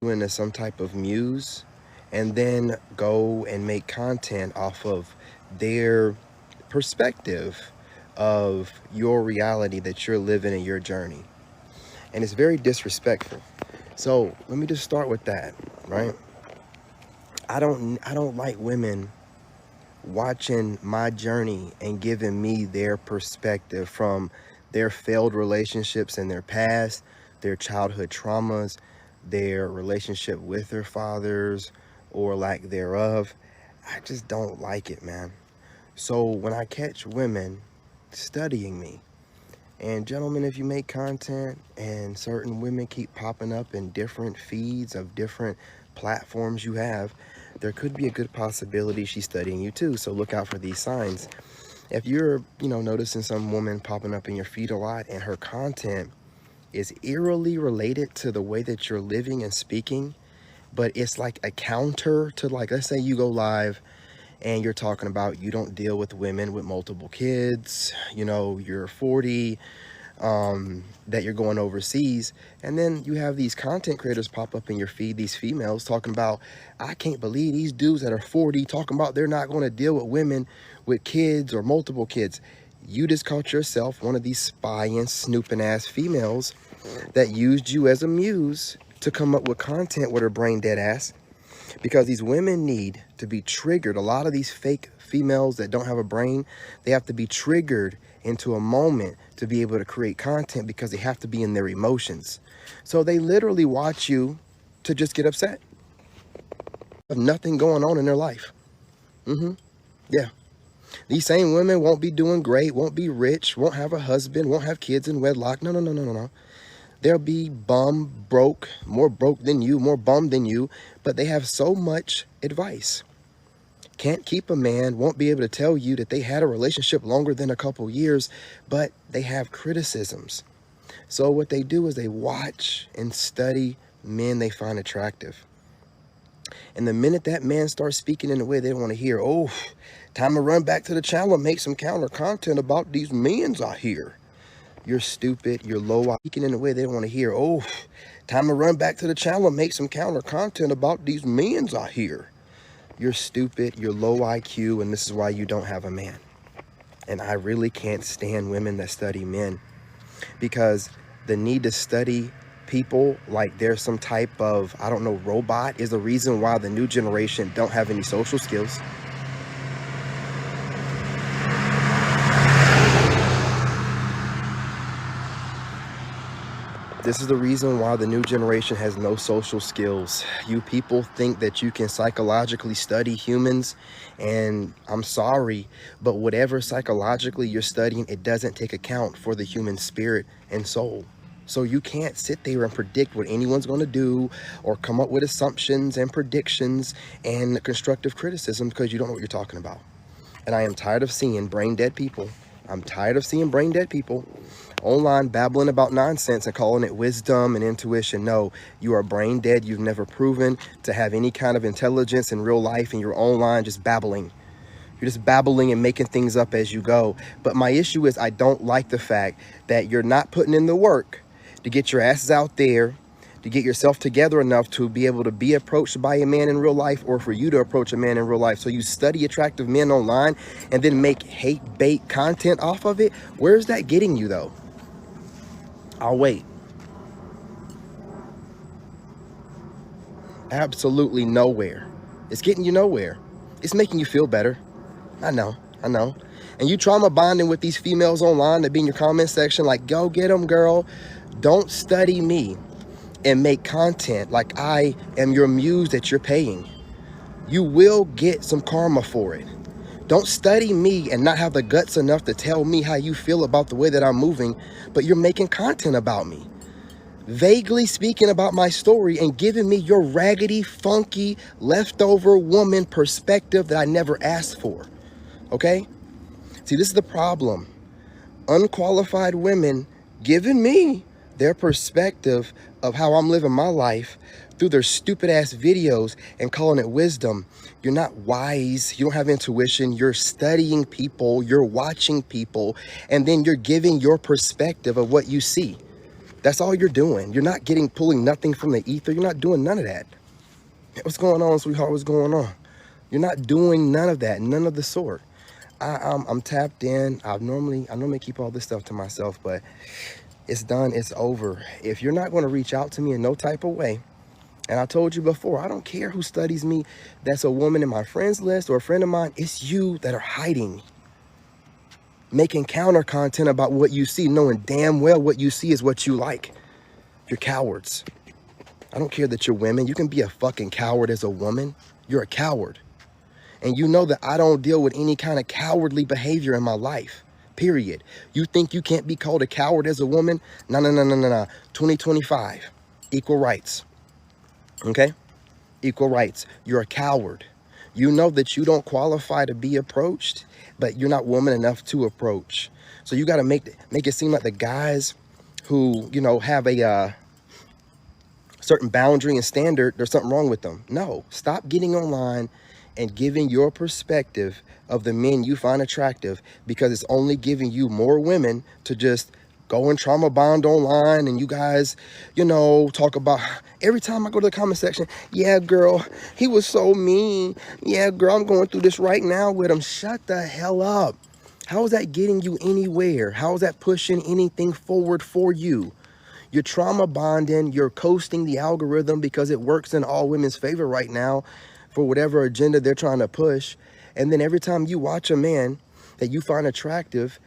into some type of muse and then go and make content off of their perspective of your reality that you're living in your journey. And it's very disrespectful. So let me just start with that, right? I don't like women watching my journey and giving me their perspective from their failed relationships in their past, their childhood traumas, their relationship with their fathers or lack thereof. I just don't like it, man. So when I catch women studying me, and gentlemen, if you make content and certain women keep popping up in different feeds of different platforms you have, there could be a good possibility she's studying you too. So look out for these signs. If you're, noticing some woman popping up in your feed a lot and her content is eerily related to the way that you're living and speaking, but it's like a counter to, like, let's say you go live and you're talking about you don't deal with women with multiple kids, you're 40, that you're going overseas, and then you have these content creators pop up in your feed, these females talking about, I can't believe these dudes that are 40 talking about they're not going to deal with women with kids or multiple kids. You just caught yourself one of these spying, snooping ass females that used you as a muse to come up with content with her brain dead ass, because these women need to be triggered. A lot of these fake females that don't have a brain, they have to be triggered into a moment to be able to create content, because they have to be in their emotions. So they literally watch you to just get upset. Have nothing going on in their life. Yeah. These same women won't be doing great, won't be rich, won't have a husband, won't have kids in wedlock. No, no, no, no, no, no. They'll be bum, broke, more broke than you, more bummed than you, but they have so much advice. Can't keep a man, won't be able to tell you that they had a relationship longer than a couple years, but they have criticisms. So what they do is they watch and study men they find attractive. And the minute that man starts speaking in a way they don't want to hear, oh, time to run back to the channel and make some counter content about these men's out here. You're stupid, you're low, speaking in a way they don't want to hear, oh, time to run back to the channel and make some counter content about these men's out here. You're stupid, you're low IQ, and this is why you don't have a man. And I really can't stand women that study men, because the need to study people like they're some type of, I don't know, robot is the reason why the new generation don't have any social skills. This is the reason why the new generation has no social skills. You people think that you can psychologically study humans, and I'm sorry, but whatever psychologically you're studying, it doesn't take account for the human spirit and soul. So you can't sit there and predict what anyone's going to do or come up with assumptions and predictions and constructive criticism, because you don't know what you're talking about. And I am tired of seeing brain dead people. I'm tired of seeing brain dead people online babbling about nonsense and calling it wisdom and intuition. No, you are brain dead. You've never proven to have any kind of intelligence in real life, and you're online just babbling. You're just babbling and making things up as you go. But my issue is I don't like the fact that you're not putting in the work to get your asses out there, to get yourself together enough to be able to be approached by a man in real life, or for you to approach a man in real life. So you study attractive men online and then make hate bait content off of it. Where's that getting you though? I'll wait. Absolutely nowhere. It's getting you nowhere. It's making you feel better. I know. And you trauma bonding with these females online that be in your comment section like, go get them, girl. Don't study me and make content like I am your muse that you're paying. You will get some karma for it. Don't study me and not have the guts enough to tell me how you feel about the way that I'm moving, but you're making content about me, vaguely speaking about my story and giving me your raggedy, funky, leftover woman perspective that I never asked for. Okay? See, this is the problem. Unqualified women giving me their perspective of how I'm living my life through their stupid ass videos and calling it wisdom. You're not wise. You don't have intuition. You're studying people. You're watching people. And then you're giving your perspective of what you see. That's all you're doing. You're not pulling nothing from the ether. You're not doing none of that. What's going on, sweetheart? What's going on? You're not doing none of that, none of the sort. I'm tapped in. I normally keep all this stuff to myself, but it's done. It's over. If you're not going to reach out to me in no type of way, and I told you before, I don't care who studies me. That's a woman in my friends list or a friend of mine. It's you that are hiding, making counter content about what you see, knowing damn well what you see is what you like. You're cowards. I don't care that you're women. You can be a fucking coward as a woman. You're a coward. And you know that I don't deal with any kind of cowardly behavior in my life, period. You think you can't be called a coward as a woman? No. 2025, equal rights, okay? Equal rights. You're a coward. You know that you don't qualify to be approached, but you're not woman enough to approach. So you got to make it seem like the guys who, you know, have a certain boundary and standard, there's something wrong with them. No, stop getting online and giving your perspective of the men you find attractive, because it's only giving you more women to just go and trauma bond online. And you guys, you know, talk about, every time I go to the comment section, yeah, girl, he was so mean. Yeah, girl, I'm going through this right now with him. Shut the hell up. How is that getting you anywhere? How is that pushing anything forward for you? You're trauma bonding, you're coasting the algorithm because it works in all women's favor right now for whatever agenda they're trying to push. And then every time you watch a man that you find attractive,